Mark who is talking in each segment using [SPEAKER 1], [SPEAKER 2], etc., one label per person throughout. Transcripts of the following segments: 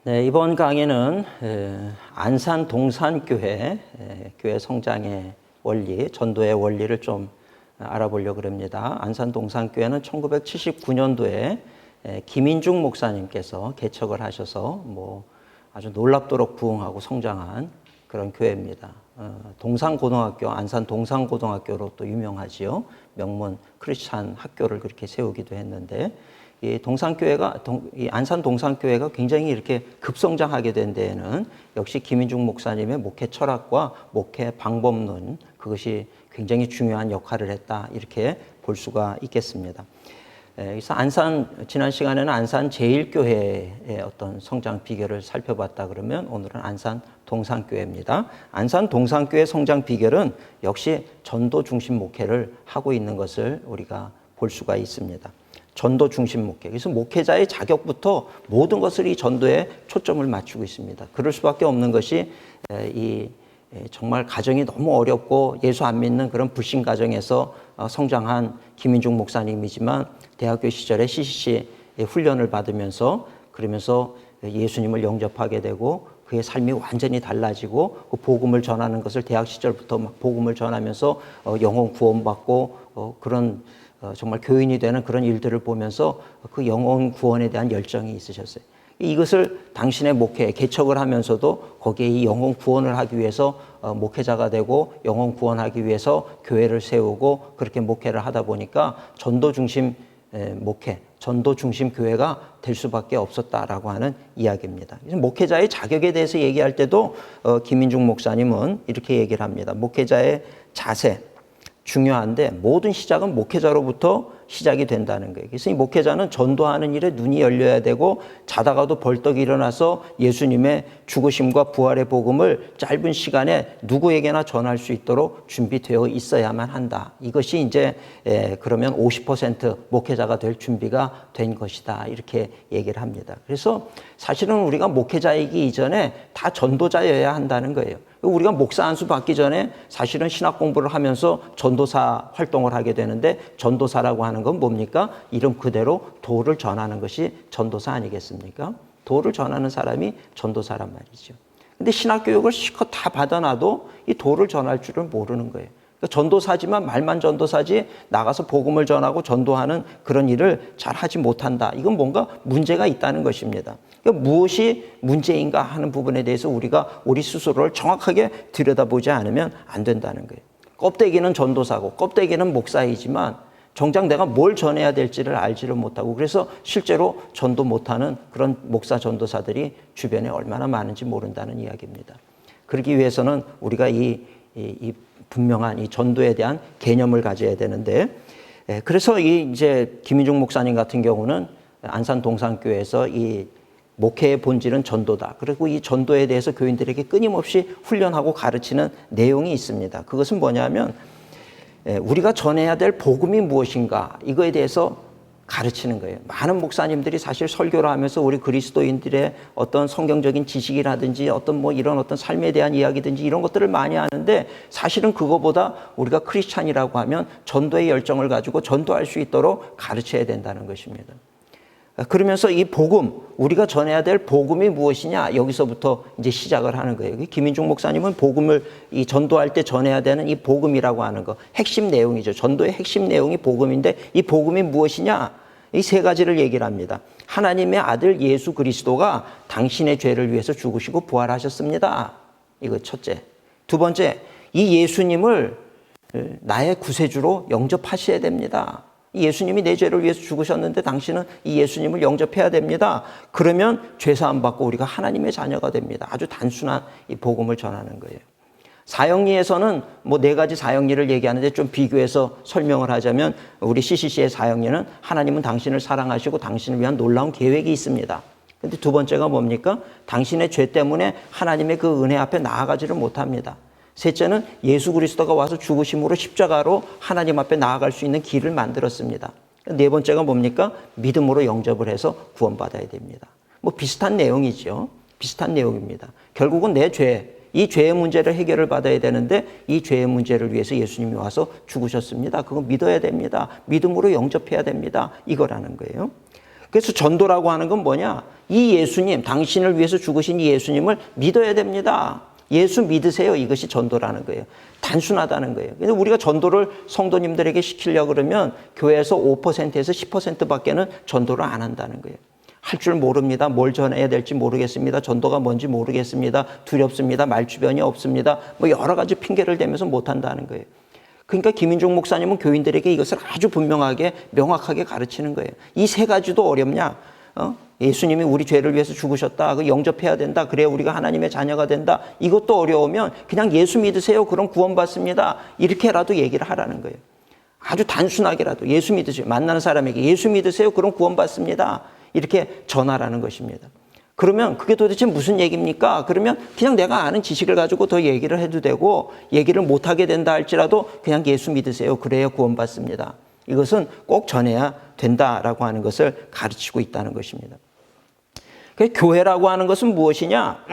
[SPEAKER 1] 네, 이번 강의는 안산 동산교회 교회 성장의 원리, 전도의 원리를 좀 알아보려고 합니다. 안산 동산교회는 1979년도에 김인중 목사님께서 개척을 하셔서 아주 놀랍도록 부흥하고 성장한 그런 교회입니다. 동산고등학교, 안산 동산고등학교로 또 유명하지요. 명문 크리스찬 학교를 그렇게 세우기도 했는데, 이 동산교회가, 이 안산 동산교회가 굉장히 이렇게 급성장하게 된 데에는 역시 김인중 목사님의 목회 철학과 목회 방법론, 그것이 굉장히 중요한 역할을 했다, 이렇게 볼 수가 있겠습니다. 그래서 지난 시간에는 안산 제1교회의 어떤 성장 비결을 살펴봤다 그러면 오늘은 안산 동산교회입니다. 안산 동산교회 성장 비결은 역시 전도 중심 목회를 하고 있는 것을 우리가 볼 수가 있습니다. 전도 중심 목회. 그래서 목회자의 자격부터 모든 것을 이 전도에 초점을 맞추고 있습니다. 그럴 수밖에 없는 것이 정말 가정이 너무 어렵고 예수 안 믿는 그런 불신 가정에서 성장한 김인중 목사님이지만 대학교 시절에 CCC 훈련을 받으면서 그러면서 예수님을 영접하게 되고 그의 삶이 완전히 달라지고 그 복음을 전하는 것을 대학 시절부터 막 복음을 전하면서 영혼 구원받고 그런 정말 교인이 되는 그런 일들을 보면서 그 영혼 구원에 대한 열정이 있으셨어요. 이것을 당신의 목회에 개척을 하면서도 거기에 이 영혼 구원을 하기 위해서 목회자가 되고 영혼 구원하기 위해서 교회를 세우고 그렇게 목회를 하다 보니까 전도 중심 목회, 전도 중심 교회가 될 수밖에 없었다라고 하는 이야기입니다. 그래서 목회자의 자격에 대해서 얘기할 때도 김인중 목사님은 이렇게 얘기를 합니다. 목회자의 자세, 중요한데 모든 시작은 목회자로부터 시작이 된다는 거예요. 그래서 이 목회자는 전도하는 일에 눈이 열려야 되고 자다가도 벌떡 일어나서 예수님의 죽으심과 부활의 복음을 짧은 시간에 누구에게나 전할 수 있도록 준비되어 있어야만 한다. 이것이 이제 그러면 50% 목회자가 될 준비가 된 것이다. 이렇게 얘기를 합니다. 그래서 사실은 우리가 목회자이기 이전에 다 전도자여야 한다는 거예요. 우리가 목사 안수 받기 전에 사실은 신학 공부를 하면서 전도사 활동을 하게 되는데 전도사라고 하는 건 뭡니까? 이름 그대로 도를 전하는 것이 전도사 아니겠습니까? 도를 전하는 사람이 전도사란 말이죠. 근데 신학 교육을 실컷 다 받아놔도 이 도를 전할 줄을 모르는 거예요. 그러니까 전도사지만 말만 전도사지 나가서 복음을 전하고 전도하는 그런 일을 잘 하지 못한다. 이건 뭔가 문제가 있다는 것입니다. 그러니까 무엇이 문제인가 하는 부분에 대해서 우리가 우리 스스로를 정확하게 들여다보지 않으면 안 된다는 거예요. 껍데기는 전도사고 껍데기는 목사이지만 정작 내가 뭘 전해야 될지를 알지를 못하고 그래서 실제로 전도 못하는 그런 목사 전도사들이 주변에 얼마나 많은지 모른다는 이야기입니다. 그러기 위해서는 우리가 이 분명한 이 전도에 대한 개념을 가져야 되는데, 그래서 이제 김인중 목사님 같은 경우는 안산 동산교회에서 이 목회의 본질은 전도다. 그리고 이 전도에 대해서 교인들에게 끊임없이 훈련하고 가르치는 내용이 있습니다. 그것은 뭐냐면 우리가 전해야 될 복음이 무엇인가 이거에 대해서 가르치는 거예요. 많은 목사님들이 사실 설교를 하면서 우리 그리스도인들의 어떤 성경적인 지식이라든지 어떤 이런 어떤 삶에 대한 이야기든지 이런 것들을 많이 하는데 사실은 그거보다 우리가 크리스찬이라고 하면 전도의 열정을 가지고 전도할 수 있도록 가르쳐야 된다는 것입니다. 그러면서 이 복음, 우리가 전해야 될 복음이 무엇이냐 여기서부터 이제 시작을 하는 거예요. 김인중 목사님은 복음을 이 전도할 때 전해야 되는 이 복음이라고 하는 거 핵심 내용이죠. 전도의 핵심 내용이 복음인데 이 복음이 무엇이냐? 이 세 가지를 얘기를 합니다. 하나님의 아들 예수 그리스도가 당신의 죄를 위해서 죽으시고 부활하셨습니다. 이거 첫째. 두 번째, 이 예수님을 나의 구세주로 영접하셔야 됩니다. 예수님이 내 죄를 위해서 죽으셨는데 당신은 이 예수님을 영접해야 됩니다. 그러면 죄사함 받고 우리가 하나님의 자녀가 됩니다. 아주 단순한 이 복음을 전하는 거예요. 사형리에서는 네 가지 사형리를 얘기하는데 좀 비교해서 설명을 하자면 우리 CCC의 사형리는 하나님은 당신을 사랑하시고 당신을 위한 놀라운 계획이 있습니다. 근데 두 번째가 뭡니까? 당신의 죄 때문에 하나님의 그 은혜 앞에 나아가지를 못합니다. 셋째는 예수 그리스도가 와서 죽으심으로 십자가로 하나님 앞에 나아갈 수 있는 길을 만들었습니다. 네 번째가 뭡니까? 믿음으로 영접을 해서 구원받아야 됩니다. 비슷한 내용이죠. 비슷한 내용입니다. 결국은 내 죄, 이 죄의 문제를 해결을 받아야 되는데 이 죄의 문제를 위해서 예수님이 와서 죽으셨습니다. 그거 믿어야 됩니다. 믿음으로 영접해야 됩니다. 이거라는 거예요. 그래서 전도라고 하는 건 뭐냐? 이 예수님, 당신을 위해서 죽으신 이 예수님을 믿어야 됩니다. 예수 믿으세요. 이것이 전도라는 거예요. 단순하다는 거예요. 근데 우리가 전도를 성도님들에게 시키려고 그러면 교회에서 5%에서 10%밖에는 전도를 안 한다는 거예요. 할 줄 모릅니다. 뭘 전해야 될지 모르겠습니다. 전도가 뭔지 모르겠습니다. 두렵습니다. 말주변이 없습니다. 뭐 여러 가지 핑계를 대면서 못 한다는 거예요. 그러니까 김인중 목사님은 교인들에게 이것을 아주 분명하게 명확하게 가르치는 거예요. 이 세 가지도 어렵냐? 예수님이 우리 죄를 위해서 죽으셨다. 그 영접해야 된다. 그래야 우리가 하나님의 자녀가 된다. 이것도 어려우면 그냥 예수 믿으세요. 그럼 구원받습니다. 이렇게라도 얘기를 하라는 거예요. 아주 단순하게라도 예수 믿으세요. 만나는 사람에게 예수 믿으세요. 그럼 구원받습니다. 이렇게 전하라는 것입니다. 그러면 그게 도대체 무슨 얘기입니까? 그러면 그냥 내가 아는 지식을 가지고 더 얘기를 해도 되고 얘기를 못하게 된다 할지라도 그냥 예수 믿으세요. 그래야 구원받습니다. 이것은 꼭 전해야 된다라고 하는 것을 가르치고 있다는 것입니다. 교회라고 하는 것은 무엇이냐?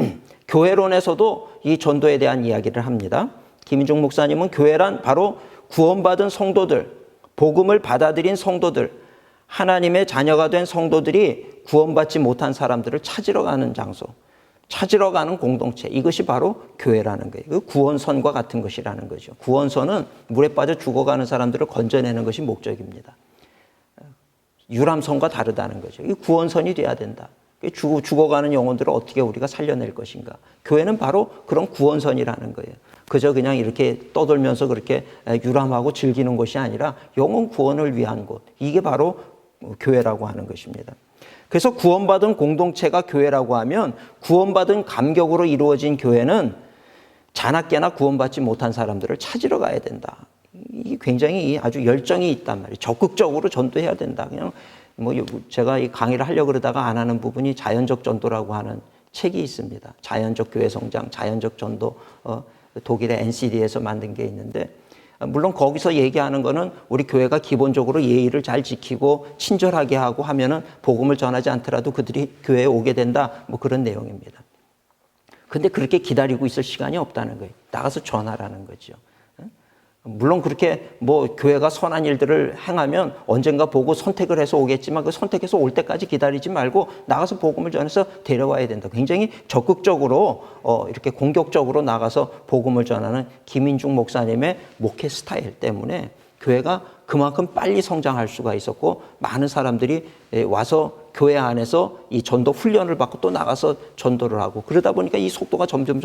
[SPEAKER 1] 교회론에서도 이 전도에 대한 이야기를 합니다. 김인중 목사님은 교회란 바로 구원받은 성도들, 복음을 받아들인 성도들, 하나님의 자녀가 된 성도들이 구원받지 못한 사람들을 찾으러 가는 장소, 찾으러 가는 공동체, 이것이 바로 교회라는 거예요. 그 구원선과 같은 것이라는 거죠. 구원선은 물에 빠져 죽어가는 사람들을 건져내는 것이 목적입니다. 유람선과 다르다는 거죠. 이 구원선이 돼야 된다. 죽어가는 영혼들을 어떻게 우리가 살려낼 것인가. 교회는 바로 그런 구원선이라는 거예요. 그저 그냥 이렇게 떠돌면서 그렇게 유람하고 즐기는 것이 아니라 영혼 구원을 위한 곳. 이게 바로 교회라고 하는 것입니다. 그래서 구원받은 공동체가 교회라고 하면 구원받은 감격으로 이루어진 교회는 자나깨나 구원받지 못한 사람들을 찾으러 가야 된다. 이게 굉장히 아주 열정이 있단 말이에요. 적극적으로 전도해야 된다. 그냥 뭐 제가 이 강의를 하려고 그러다가 안 하는 부분이 자연적 전도라고 하는 책이 있습니다. 자연적 교회 성장, 자연적 전도, 독일의 NCD에서 만든 게 있는데 물론 거기서 얘기하는 거는 우리 교회가 기본적으로 예의를 잘 지키고 친절하게 하고 하면은 복음을 전하지 않더라도 그들이 교회에 오게 된다. 뭐 그런 내용입니다. 근데 그렇게 기다리고 있을 시간이 없다는 거예요. 나가서 전하라는 거죠. 물론 그렇게 뭐 교회가 선한 일들을 행하면 언젠가 보고 선택을 해서 오겠지만 그 선택해서 올 때까지 기다리지 말고 나가서 복음을 전해서 데려와야 된다. 굉장히 적극적으로 이렇게 공격적으로 나가서 복음을 전하는 김인중 목사님의 목회 스타일 때문에 교회가 그만큼 빨리 성장할 수가 있었고 많은 사람들이 와서 교회 안에서 이 전도 훈련을 받고 또 나가서 전도를 하고 그러다 보니까 이 속도가 점점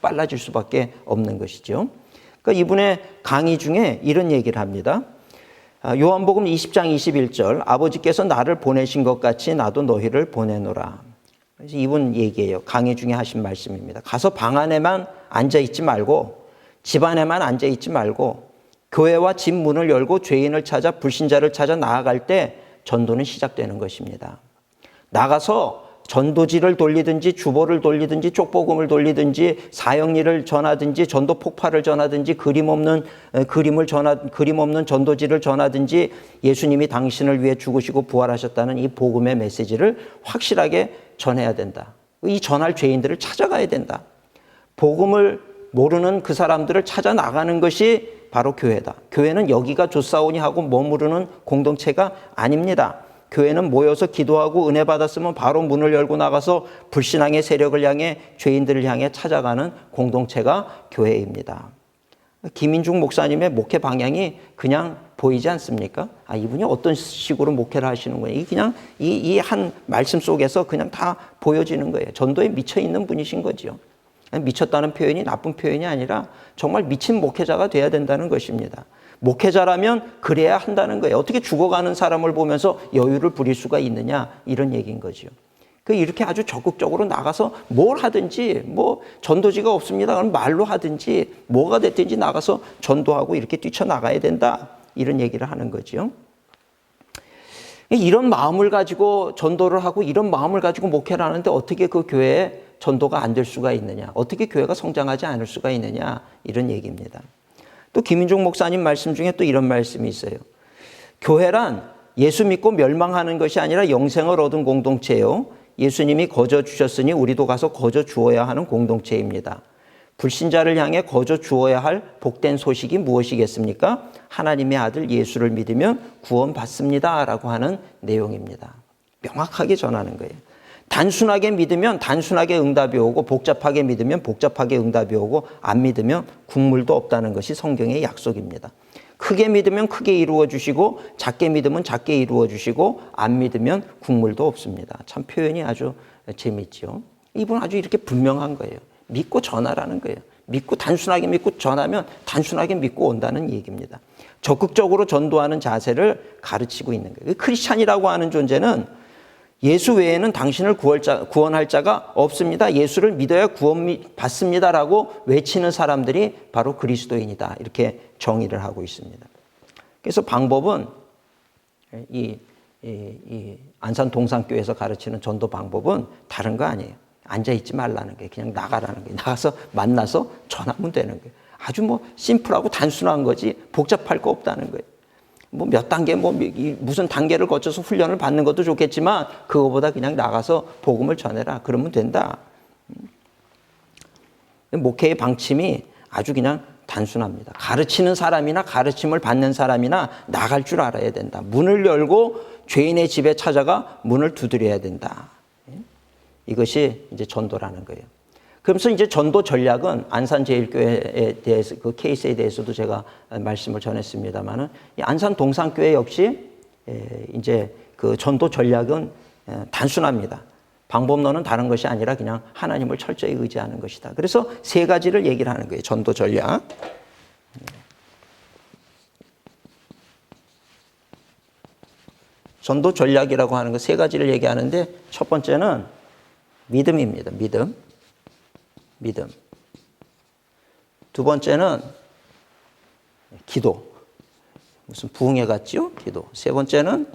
[SPEAKER 1] 빨라질 수밖에 없는 것이죠. 그러니까 이분의 강의 중에 이런 얘기를 합니다. 요한복음 20장 21절 아버지께서 나를 보내신 것 같이 나도 너희를 보내노라. 그래서 이분 얘기예요. 강의 중에 하신 말씀입니다. 가서 방 안에만 앉아있지 말고 집 안에만 앉아있지 말고 교회와 집 문을 열고 죄인을 찾아 불신자를 찾아 나아갈 때 전도는 시작되는 것입니다. 나가서 전도지를 돌리든지 주보를 돌리든지 쪽복음을 돌리든지 사형리를 전하든지 전도 폭발을 전하든지 그림 없는 전도지를 전하든지 예수님이 당신을 위해 죽으시고 부활하셨다는 이 복음의 메시지를 확실하게 전해야 된다. 이 전할 죄인들을 찾아가야 된다. 복음을 모르는 그 사람들을 찾아 나가는 것이 바로 교회다. 교회는 여기가 좋사오니 하고 머무르는 공동체가 아닙니다. 교회는 모여서 기도하고 은혜 받았으면 바로 문을 열고 나가서 불신앙의 세력을 향해 죄인들을 향해 찾아가는 공동체가 교회입니다. 김인중 목사님의 목회 방향이 그냥 보이지 않습니까? 이분이 어떤 식으로 목회를 하시는 거예요? 그냥 이 한 말씀 속에서 그냥 다 보여지는 거예요. 전도에 미쳐 있는 분이신 거죠. 미쳤다는 표현이 나쁜 표현이 아니라 정말 미친 목회자가 돼야 된다는 것입니다. 목회자라면 그래야 한다는 거예요. 어떻게 죽어가는 사람을 보면서 여유를 부릴 수가 있느냐 이런 얘기인 거죠. 이렇게 아주 적극적으로 나가서 뭘 하든지 뭐 전도지가 없습니다. 그럼 말로 하든지 뭐가 됐든지 나가서 전도하고 이렇게 뛰쳐나가야 된다 이런 얘기를 하는 거죠. 이런 마음을 가지고 전도를 하고 이런 마음을 가지고 목회를 하는데 어떻게 그 교회에 전도가 안 될 수가 있느냐, 어떻게 교회가 성장하지 않을 수가 있느냐 이런 얘기입니다. 또 김인중 목사님 말씀 중에 또 이런 말씀이 있어요. 교회란 예수 믿고 멸망하는 것이 아니라 영생을 얻은 공동체요. 예수님이 거저 주셨으니 우리도 가서 거저 주어야 하는 공동체입니다. 불신자를 향해 거저 주어야 할 복된 소식이 무엇이겠습니까? 하나님의 아들 예수를 믿으면 구원받습니다 라고 하는 내용입니다. 명확하게 전하는 거예요. 단순하게 믿으면 단순하게 응답이 오고 복잡하게 믿으면 복잡하게 응답이 오고 안 믿으면 국물도 없다는 것이 성경의 약속입니다. 크게 믿으면 크게 이루어 주시고 작게 믿으면 작게 이루어 주시고 안 믿으면 국물도 없습니다. 참 표현이 아주 재밌죠. 이분 아주 이렇게 분명한 거예요. 믿고 전하라는 거예요. 믿고 단순하게 믿고 전하면 단순하게 믿고 온다는 얘기입니다. 적극적으로 전도하는 자세를 가르치고 있는 거예요. 크리스찬이라고 하는 존재는 예수 외에는 당신을 구원할 자가 없습니다. 예수를 믿어야 구원 받습니다라고 외치는 사람들이 바로 그리스도인이다. 이렇게 정의를 하고 있습니다. 그래서 방법은 이 안산 동산교회에서 가르치는 전도 방법은 다른 거 아니에요. 앉아있지 말라는 거예요. 그냥 나가라는 거예요. 나가서 만나서 전하면 되는 거예요. 아주 심플하고 단순한 거지 복잡할 거 없다는 거예요. 몇 단계, 무슨 단계를 거쳐서 훈련을 받는 것도 좋겠지만 그거보다 그냥 나가서 복음을 전해라. 그러면 된다. 목회의 방침이 아주 그냥 단순합니다. 가르치는 사람이나 가르침을 받는 사람이나 나갈 줄 알아야 된다. 문을 열고 죄인의 집에 찾아가 문을 두드려야 된다. 이것이 이제 전도라는 거예요. 그러면서 이제 전도 전략은 안산제일교회에 대해서 그 케이스에 대해서도 제가 말씀을 전했습니다만은 이 안산 동산교회 역시 이제 그 전도 전략은 단순합니다. 방법론은 다른 것이 아니라 그냥 하나님을 철저히 의지하는 것이다. 그래서 세 가지를 얘기를 하는 거예요. 전도 전략. 전도 전략이라고 하는 거 세 가지를 얘기하는데 첫 번째는 믿음입니다. 믿음. 두 번째는 기도. 무슨 부흥회 같지요? 기도. 세 번째는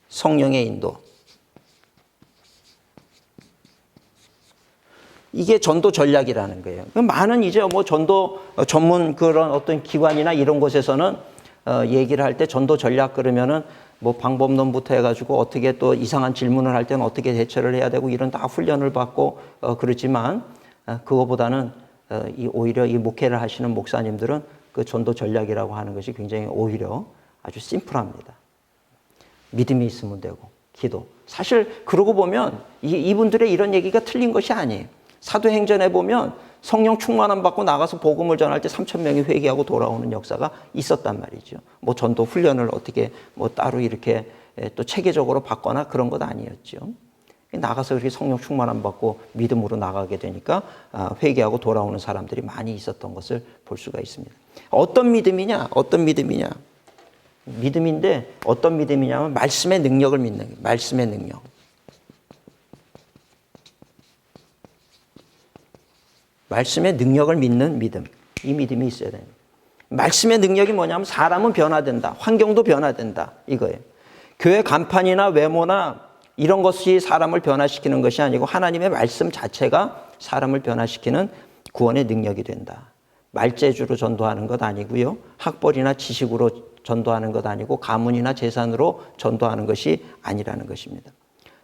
[SPEAKER 1] 성령의 인도. 이게 전도 전략이라는 거예요. 많은 이제 전도 전문 그런 어떤 기관이나 이런 곳에서는 얘기를 할 때 전도 전략 그러면은 방법론부터 해가지고 어떻게 또 이상한 질문을 할 때는 어떻게 대처를 해야 되고 이런 다 훈련을 받고 그렇지만 그거보다는 오히려 이 목회를 하시는 목사님들은 그 전도 전략이라고 하는 것이 굉장히 오히려 아주 심플합니다. 믿음이 있으면 되고 기도. 사실 그러고 보면 이분들의 이런 얘기가 틀린 것이 아니에요. 사도행전에 보면 성령 충만함 받고 나가서 복음을 전할 때 3,000명이 회개하고 돌아오는 역사가 있었단 말이죠. 전도 훈련을 어떻게 따로 이렇게 또 체계적으로 받거나 그런 것 아니었죠. 나가서 이렇게 성령 충만함 받고 믿음으로 나가게 되니까 회개하고 돌아오는 사람들이 많이 있었던 것을 볼 수가 있습니다. 어떤 믿음이냐? 믿음인데 어떤 믿음이냐면 말씀의 능력을 믿는 거예요. 말씀의 능력. 말씀의 능력을 믿는 믿음. 이 믿음이 있어야 됩니다. 말씀의 능력이 뭐냐면 사람은 변화된다. 환경도 변화된다. 이거예요. 교회 간판이나 외모나 이런 것이 사람을 변화시키는 것이 아니고 하나님의 말씀 자체가 사람을 변화시키는 구원의 능력이 된다. 말재주로 전도하는 것 아니고요. 학벌이나 지식으로 전도하는 것 아니고 가문이나 재산으로 전도하는 것이 아니라는 것입니다.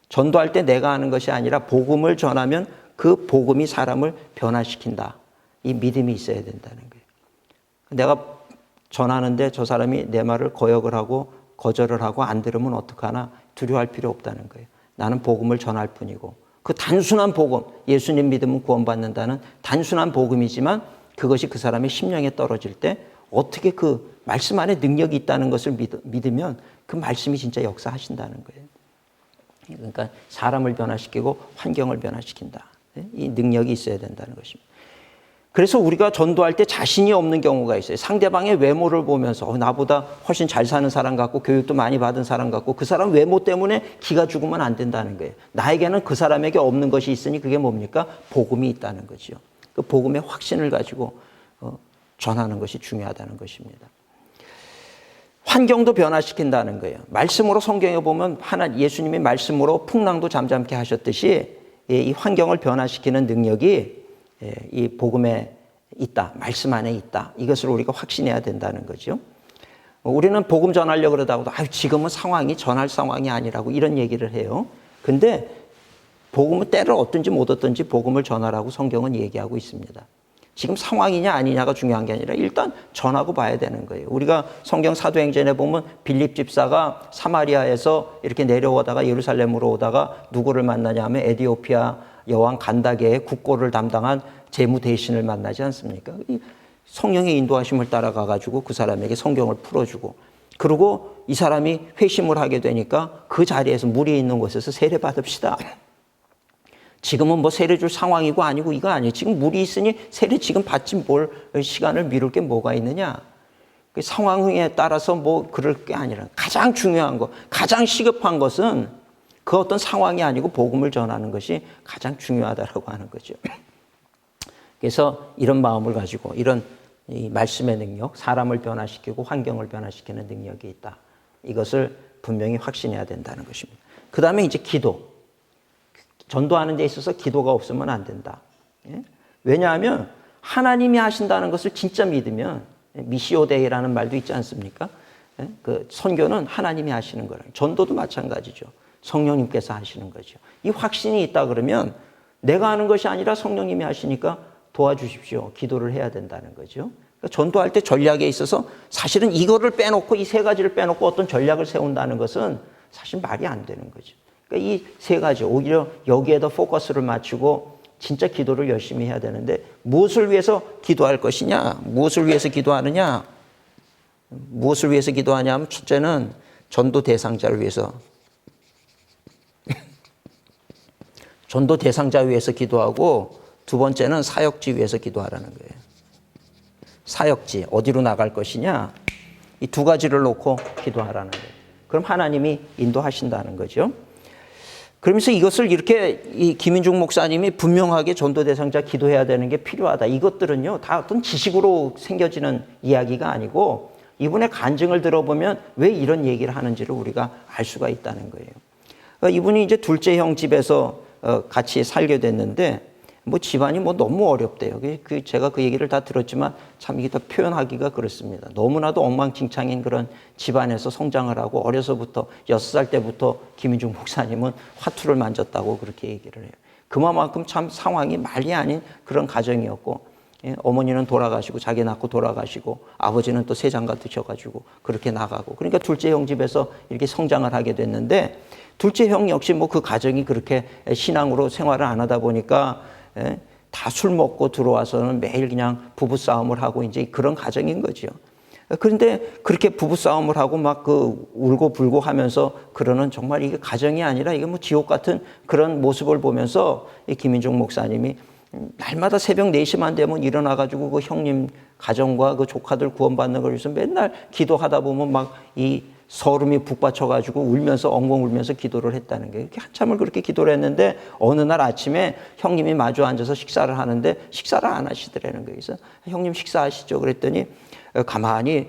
[SPEAKER 1] 전도할 때 내가 하는 것이 아니라 복음을 전하면 그 복음이 사람을 변화시킨다. 이 믿음이 있어야 된다는 거예요. 내가 전하는데 저 사람이 내 말을 거역을 하고 거절을 하고 안 들으면 어떡하나 두려워할 필요 없다는 거예요. 나는 복음을 전할 뿐이고 그 단순한 복음, 예수님 믿으면 구원받는다는 단순한 복음이지만 그것이 그 사람의 심령에 떨어질 때 어떻게 그 말씀 안에 능력이 있다는 것을 믿으면 그 말씀이 진짜 역사하신다는 거예요. 그러니까 사람을 변화시키고 환경을 변화시킨다. 이 능력이 있어야 된다는 것입니다. 그래서 우리가 전도할 때 자신이 없는 경우가 있어요. 상대방의 외모를 보면서 나보다 훨씬 잘 사는 사람 같고 교육도 많이 받은 사람 같고 그 사람 외모 때문에 기가 죽으면 안 된다는 거예요. 나에게는 그 사람에게 없는 것이 있으니 그게 뭡니까? 복음이 있다는 거죠. 그 복음의 확신을 가지고 전하는 것이 중요하다는 것입니다. 환경도 변화시킨다는 거예요. 말씀으로 성경에 보면 예수님이 말씀으로 풍랑도 잠잠케 하셨듯이 이 환경을 변화시키는 능력이 이 복음에 있다. 말씀 안에 있다. 이것을 우리가 확신해야 된다는 거죠. 우리는 복음 전하려고 그러다가도 지금은 상황이 전할 상황이 아니라고 이런 얘기를 해요. 근데 복음은 때를 얻든지 못 얻든지 복음을 전하라고 성경은 얘기하고 있습니다. 지금 상황이냐 아니냐가 중요한 게 아니라 일단 전하고 봐야 되는 거예요. 우리가 성경 사도행전에 보면 빌립 집사가 사마리아에서 이렇게 내려오다가 예루살렘으로 오다가 누구를 만나냐 하면 에디오피아 여왕 간다게의 국고를 담당한 재무 대신을 만나지 않습니까? 성령의 인도하심을 따라가 가지고 그 사람에게 성경을 풀어주고, 그리고 이 사람이 회심을 하게 되니까 그 자리에서 무리 있는 곳에서 세례 받읍시다. 지금은 뭐 세례 줄 상황이고 아니고 이거 아니에요. 지금 물이 있으니 세례 지금 받지 뭘 시간을 미룰 게 뭐가 있느냐. 그 상황에 따라서 뭐 그럴 게 아니라 가장 중요한 거, 가장 시급한 것은 그 어떤 상황이 아니고 복음을 전하는 것이 가장 중요하다라고 하는 거죠. 그래서 이런 마음을 가지고 이런 이 말씀의 능력, 사람을 변화시키고 환경을 변화시키는 능력이 있다. 이것을 분명히 확신해야 된다는 것입니다. 그 다음에 이제 기도. 전도하는 데 있어서 기도가 없으면 안 된다. 왜냐하면 하나님이 하신다는 것을 진짜 믿으면, 미시오 데이라는 말도 있지 않습니까? 그 선교는 하나님이 하시는 거예요. 전도도 마찬가지죠. 성령님께서 하시는 거죠. 이 확신이 있다 그러면 내가 하는 것이 아니라 성령님이 하시니까 도와주십시오. 기도를 해야 된다는 거죠. 그러니까 전도할 때 전략에 있어서 사실은 이거를 빼놓고 이 세 가지를 빼놓고 어떤 전략을 세운다는 것은 사실 말이 안 되는 거죠. 그러니까 이 세 가지, 오히려 여기에다 포커스를 맞추고 진짜 기도를 열심히 해야 되는데, 무엇을 위해서 기도할 것이냐? 무엇을 위해서 기도하느냐? 무엇을 위해서 기도하냐 하면 첫째는 전도 대상자를 위해서, 전도 대상자 위해서 기도하고, 두 번째는 사역지 위해서 기도하라는 거예요. 사역지, 어디로 나갈 것이냐? 이 두 가지를 놓고 기도하라는 거예요. 그럼 하나님이 인도하신다는 거죠. 그러면서 이것을 이렇게 이 김인중 목사님이 분명하게 전도 대상자 기도해야 되는 게 필요하다. 이것들은요, 다 어떤 지식으로 생겨지는 이야기가 아니고 이분의 간증을 들어보면 왜 이런 얘기를 하는지를 우리가 알 수가 있다는 거예요. 그러니까 이분이 이제 둘째 형 집에서 같이 살게 됐는데, 뭐 집안이 뭐 너무 어렵대요. 제가 그 얘기를 다 들었지만 참 이게 다 표현하기가 그렇습니다. 너무나도 엉망진창인 그런 집안에서 성장을 하고, 어려서부터 6살 때부터 김인중 목사님은 화투를 만졌다고 그렇게 얘기를 해요. 그만큼 참 상황이 말이 아닌 그런 가정이었고, 어머니는 돌아가시고 자기 낳고 돌아가시고, 아버지는 또 세장가 드셔가지고 그렇게 나가고, 그러니까 둘째 형 집에서 이렇게 성장을 하게 됐는데, 둘째 형 역시 뭐 그 가정이 그렇게 신앙으로 생활을 안 하다 보니까 다 술 먹고 들어와서는 매일 그냥 부부싸움을 하고 이제 그런 가정인 거죠. 그런데 그렇게 부부싸움을 하고 막 그 울고 불고 하면서 그러는, 정말 이게 가정이 아니라 이게 뭐 지옥 같은 그런 모습을 보면서 이 김인중 목사님이 날마다 새벽 4시만 되면 일어나가지고 그 형님 가정과 그 조카들 구원받는 걸 위해서 맨날 기도하다 보면 막 이 서름이 북받쳐가지고 울면서 엉엉 울면서 기도를 했다는 거예요. 이렇게 한참을 그렇게 기도를 했는데 어느 날 아침에 형님이 마주 앉아서 식사를 하는데 식사를 안 하시더라는 거예요. 그래서 형님 식사하시죠. 그랬더니 가만히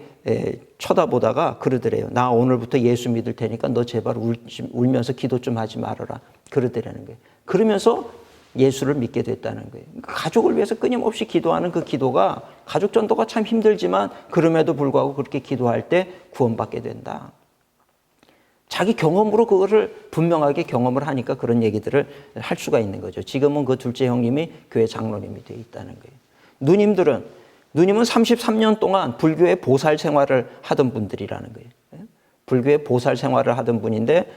[SPEAKER 1] 쳐다보다가 그러더래요. 나 오늘부터 예수 믿을 테니까 너 제발 울면서 기도 좀 하지 말아라. 그러더라는 거예요. 그러면서 예수를 믿게 됐다는 거예요. 가족을 위해서 끊임없이 기도하는 그 기도가, 가족 전도가 참 힘들지만 그럼에도 불구하고 그렇게 기도할 때 구원받게 된다. 자기 경험으로 그거를 분명하게 경험을 하니까 그런 얘기들을 할 수가 있는 거죠. 지금은 그 둘째 형님이 교회 장로님이 되어 있다는 거예요. 누님은 33년 동안 불교의 보살 생활을 하던 분들이라는 거예요. 불교의 보살 생활을 하던 분인데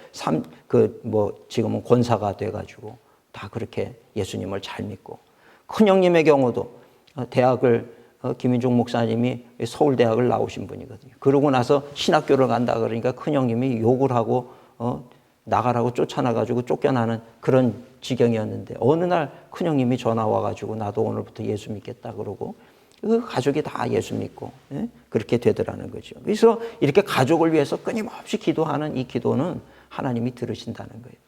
[SPEAKER 1] 지금은 권사가 돼가지고 다 그렇게 예수님을 잘 믿고, 큰형님의 경우도 대학을 김인중 목사님이 서울대학을 나오신 분이거든요. 그러고 나서 신학교를 간다 그러니까 큰형님이 욕을 하고 나가라고 쫓아나가지고 쫓겨나는 그런 지경이었는데, 어느 날 큰형님이 전화 와가지고 나도 오늘부터 예수 믿겠다 그러고 그 가족이 다 예수 믿고 그렇게 되더라는 거죠. 그래서 이렇게 가족을 위해서 끊임없이 기도하는 이 기도는 하나님이 들으신다는 거예요.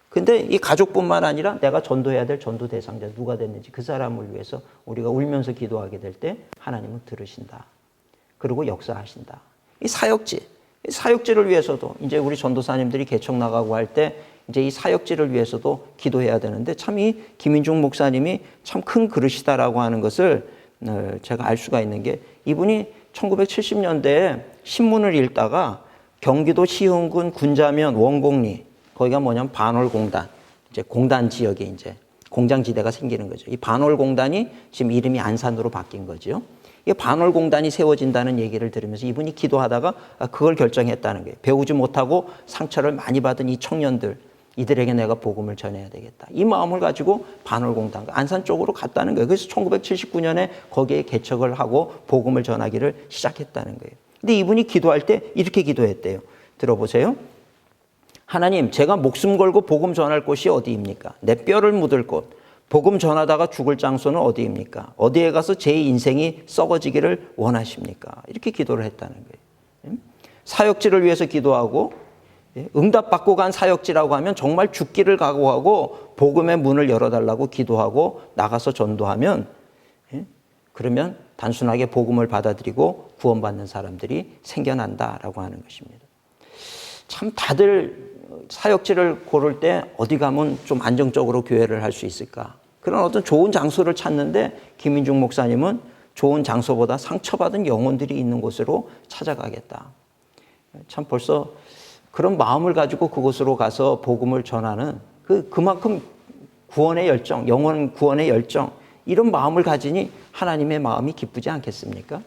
[SPEAKER 1] 근데 이 가족뿐만 아니라 내가 전도해야 될 전도 대상자 누가 됐는지 그 사람을 위해서 우리가 울면서 기도하게 될 때 하나님은 들으신다. 그리고 역사하신다. 이 사역지를 위해서도 이제 우리 전도사님들이 개척 나가고 할 때 이제 이 사역지를 위해서도 기도해야 되는데, 참 이 김인중 목사님이 참 큰 그릇이다라고 하는 것을 제가 알 수가 있는 게, 이분이 1970년대에 신문을 읽다가 경기도 시흥군 군자면 원곡리, 거기가 뭐냐면 반월공단, 이제 공단 지역에 이제 공장지대가 생기는 거죠. 이 반월공단이 지금 이름이 안산으로 바뀐 거죠. 이 반월공단이 세워진다는 얘기를 들으면서 이분이 기도하다가 그걸 결정했다는 거예요. 배우지 못하고 상처를 많이 받은 이 청년들, 이들에게 내가 복음을 전해야 되겠다. 이 마음을 가지고 반월공단, 안산 쪽으로 갔다는 거예요. 그래서 1979년에 거기에 개척을 하고 복음을 전하기를 시작했다는 거예요. 근데 이분이 기도할 때 이렇게 기도했대요. 들어보세요. 하나님, 제가 목숨 걸고 복음 전할 곳이 어디입니까? 내 뼈를 묻을 곳, 복음 전하다가 죽을 장소는 어디입니까? 어디에 가서 제 인생이 썩어지기를 원하십니까? 이렇게 기도를 했다는 거예요. 사역지를 위해서 기도하고 응답받고 간 사역지라고 하면 정말 죽기를 각오하고 복음의 문을 열어달라고 기도하고 나가서 전도하면, 그러면 단순하게 복음을 받아들이고 구원받는 사람들이 생겨난다라고 하는 것입니다. 참 다들 사역지를 고를 때 어디 가면 좀 안정적으로 교회를 할 수 있을까? 그런 어떤 좋은 장소를 찾는데 김인중 목사님은 좋은 장소보다 상처받은 영혼들이 있는 곳으로 찾아가겠다. 참 벌써 그런 마음을 가지고 그곳으로 가서 복음을 전하는 그만큼 구원의 열정, 영혼 구원의 열정, 이런 마음을 가지니 하나님의 마음이 기쁘지 않겠습니까?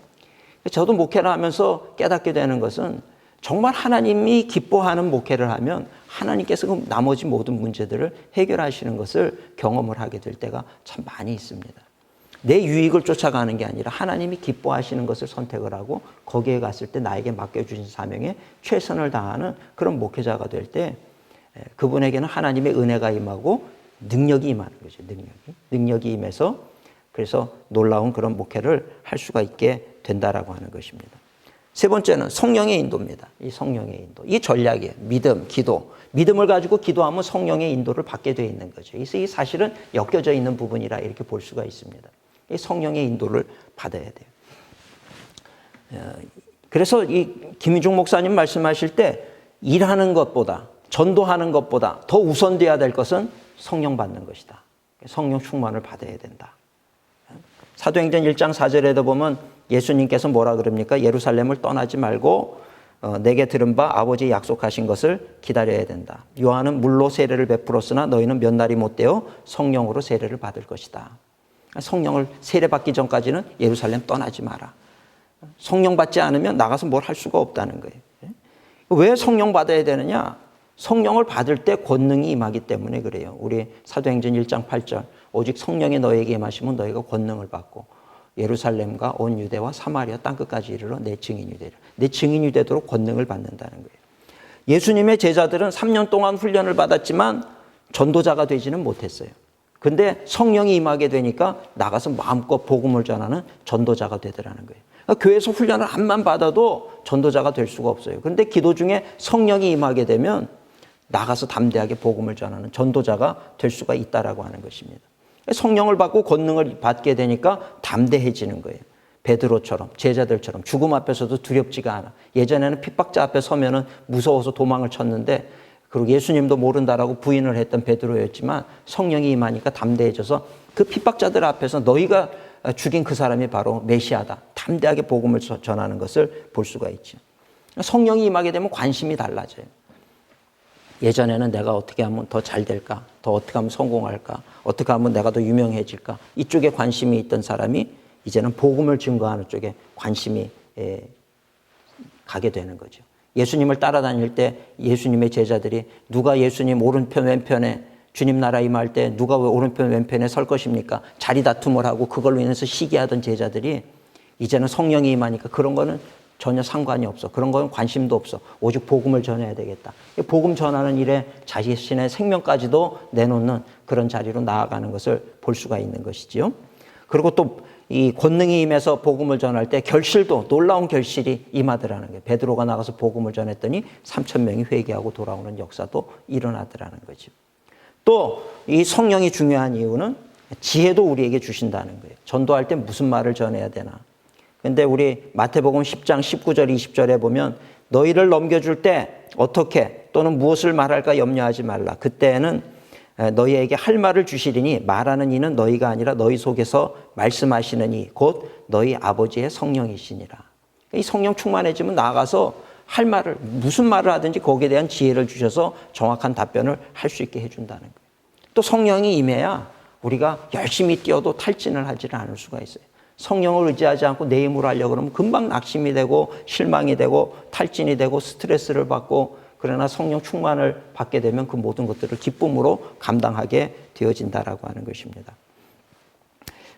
[SPEAKER 1] 저도 목회를 하면서 깨닫게 되는 것은 정말 하나님이 기뻐하는 목회를 하면 하나님께서 그 나머지 모든 문제들을 해결하시는 것을 경험을 하게 될 때가 참 많이 있습니다. 내 유익을 쫓아가는 게 아니라 하나님이 기뻐하시는 것을 선택을 하고 거기에 갔을 때 나에게 맡겨주신 사명에 최선을 다하는 그런 목회자가 될 때 그분에게는 하나님의 은혜가 임하고 능력이 임하는 거죠. 능력이 임해서 그래서 놀라운 그런 목회를 할 수가 있게 된다라고 하는 것입니다. 세 번째는 성령의 인도입니다. 이 성령의 인도. 이 전략이에요. 믿음, 기도. 믿음을 가지고 기도하면 성령의 인도를 받게 되어 있는 거죠. 그래서 이 사실은 엮여져 있는 부분이라 이렇게 볼 수가 있습니다. 이 성령의 인도를 받아야 돼요. 그래서 이 김인중 목사님 말씀하실 때 일하는 것보다, 전도하는 것보다 더 우선돼야 될 것은 성령 받는 것이다. 성령 충만을 받아야 된다. 사도행전 1장 4절에도 보면 예수님께서 뭐라 그럽니까? 예루살렘을 떠나지 말고 내게 들은 바 아버지 약속하신 것을 기다려야 된다. 요한은 물로 세례를 베풀었으나 너희는 몇 날이 못 되어 성령으로 세례를 받을 것이다. 성령을 세례받기 전까지는 예루살렘 떠나지 마라. 성령 받지 않으면 나가서 뭘 할 수가 없다는 거예요. 왜 성령 받아야 되느냐? 성령을 받을 때 권능이 임하기 때문에 그래요. 우리 사도행전 1장 8절 오직 성령이 너에게 임하시면 너희가 권능을 받고 예루살렘과 온 유대와 사마리아 땅끝까지 이르러 내 증인이 되리라. 내 증인이 되도록 권능을 받는다는 거예요. 예수님의 제자들은 3년 동안 훈련을 받았지만 전도자가 되지는 못했어요. 근데 성령이 임하게 되니까 나가서 마음껏 복음을 전하는 전도자가 되더라는 거예요. 그러니까 교회에서 훈련을 한만 받아도 전도자가 될 수가 없어요. 그런데 기도 중에 성령이 임하게 되면 나가서 담대하게 복음을 전하는 전도자가 될 수가 있다라고 하는 것입니다. 성령을 받고 권능을 받게 되니까 담대해지는 거예요. 베드로처럼 제자들처럼 죽음 앞에서도 두렵지가 않아. 예전에는 핍박자 앞에 서면은 무서워서 도망을 쳤는데 그리고 예수님도 모른다라고 부인을 했던 베드로였지만 성령이 임하니까 담대해져서 그 핍박자들 앞에서 너희가 죽인 그 사람이 바로 메시아다. 담대하게 복음을 전하는 것을 볼 수가 있죠. 성령이 임하게 되면 관심이 달라져요. 예전에는 내가 어떻게 하면 더 잘 될까? 더 어떻게 하면 성공할까? 어떻게 하면 내가 더 유명해질까? 이쪽에 관심이 있던 사람이 이제는 복음을 증거하는 쪽에 관심이 가게 되는 거죠. 예수님을 따라다닐 때 예수님의 제자들이 누가 예수님 오른편 왼편에 주님 나라 임할 때 누가 왜 오른편 왼편에 설 것입니까? 자리 다툼을 하고 그걸로 인해서 시기하던 제자들이 이제는 성령이 임하니까 그런 거는 전혀 상관이 없어. 그런 건 관심도 없어. 오직 복음을 전해야 되겠다. 복음 전하는 일에 자신의 생명까지도 내놓는 그런 자리로 나아가는 것을 볼 수가 있는 것이지요. 그리고 또 이 권능이 임해서 복음을 전할 때 결실도 놀라운 결실이 임하더라는 거예요. 베드로가 나가서 복음을 전했더니 3,000명이 회개하고 돌아오는 역사도 일어나더라는 거죠. 또 이 성령이 중요한 이유는 지혜도 우리에게 주신다는 거예요. 전도할 때 무슨 말을 전해야 되나. 근데 우리 마태복음 10장 19절 20절에 보면 너희를 넘겨줄 때 어떻게 또는 무엇을 말할까 염려하지 말라. 그때는 너희에게 할 말을 주시리니 말하는 이는 너희가 아니라 너희 속에서 말씀하시는 이 곧 너희 아버지의 성령이시니라. 이 성령 충만해지면 나아가서 할 말을 무슨 말을 하든지 거기에 대한 지혜를 주셔서 정확한 답변을 할 수 있게 해준다는 거예요. 또 성령이 임해야 우리가 열심히 뛰어도 탈진을 하지를 않을 수가 있어요. 성령을 의지하지 않고 내 힘으로 하려고 그러면 금방 낙심이 되고 실망이 되고 탈진이 되고 스트레스를 받고, 그러나 성령 충만을 받게 되면 그 모든 것들을 기쁨으로 감당하게 되어진다라고 하는 것입니다.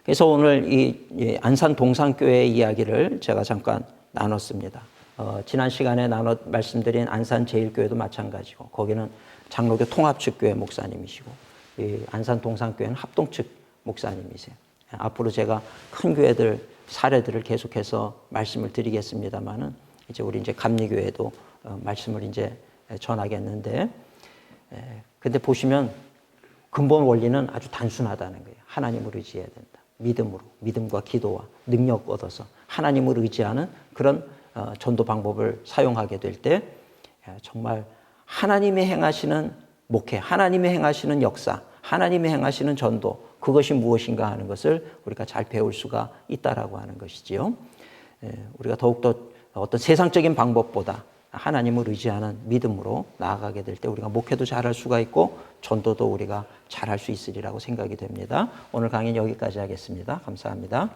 [SPEAKER 1] 그래서 오늘 이 안산 동산교회 이야기를 제가 잠깐 나눴습니다. 지난 시간에 말씀드린 안산 제일교회도 마찬가지고, 거기는 장로교 통합측교회 목사님이시고, 이 안산 동산교회는 합동측 목사님이세요. 앞으로 제가 큰 교회들 사례들을 계속해서 말씀을 드리겠습니다만은, 이제 우리 이제 감리교회도 말씀을 이제 전하겠는데, 근데 보시면 근본 원리는 아주 단순하다는 거예요. 하나님을 의지해야 된다. 믿음으로, 믿음과 기도와 능력 얻어서 하나님을 의지하는 그런 전도 방법을 사용하게 될 때 정말 하나님이 행하시는 목회, 하나님이 행하시는 역사, 하나님이 행하시는 전도, 그것이 무엇인가 하는 것을 우리가 잘 배울 수가 있다라고 하는 것이지요. 우리가 더욱더 어떤 세상적인 방법보다 하나님을 의지하는 믿음으로 나아가게 될 때 우리가 목회도 잘할 수가 있고 전도도 우리가 잘할 수 있으리라고 생각이 됩니다. 오늘 강의는 여기까지 하겠습니다. 감사합니다.